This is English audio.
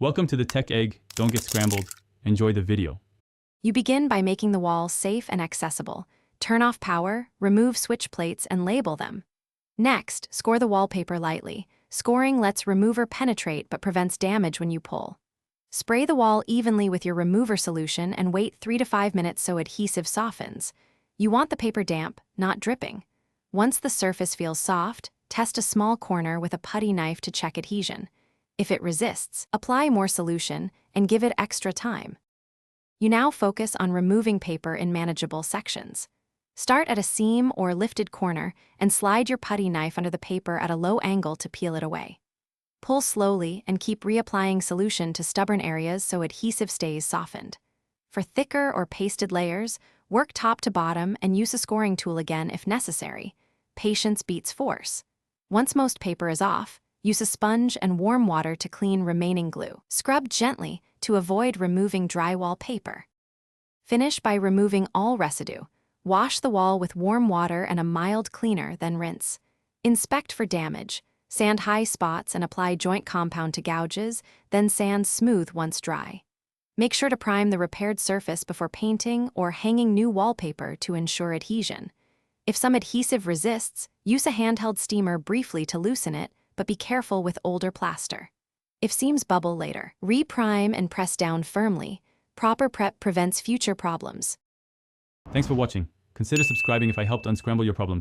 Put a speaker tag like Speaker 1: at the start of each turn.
Speaker 1: Welcome to the Tech Egg. Don't get scrambled. Enjoy the video.
Speaker 2: You begin by making the walls safe and accessible. Turn off power, remove switch plates, and label them. Next, score the wallpaper lightly. Scoring lets remover penetrate but prevents damage when you pull. Spray the wall evenly with your remover solution and wait 3 to 5 minutes so adhesive softens. You want the paper damp, not dripping. Once the surface feels soft, test a small corner with a putty knife to check adhesion. If it resists, apply more solution and give it extra time. You now focus on removing paper in manageable sections. Start at a seam or lifted corner and slide your putty knife under the paper at a low angle to peel it away. Pull slowly and keep reapplying solution to stubborn areas so adhesive stays softened. For thicker or pasted layers, work top to bottom and use a scoring tool again if necessary. Patience beats force. Once most paper is off, use a sponge and warm water to clean remaining glue. Scrub gently to avoid removing drywall paper. Finish by removing all residue. Wash the wall with warm water and a mild cleaner, then rinse. Inspect for damage. Sand high spots and apply joint compound to gouges, then sand smooth once dry. Make sure to prime the repaired surface before painting or hanging new wallpaper to ensure adhesion. If some adhesive resists, use a handheld steamer briefly to loosen it, but be careful with older plaster. If seams bubble later, re-prime and press down firmly. Proper prep prevents future problems.
Speaker 1: Thanks for watching. Consider subscribing if I helped unscramble your problems.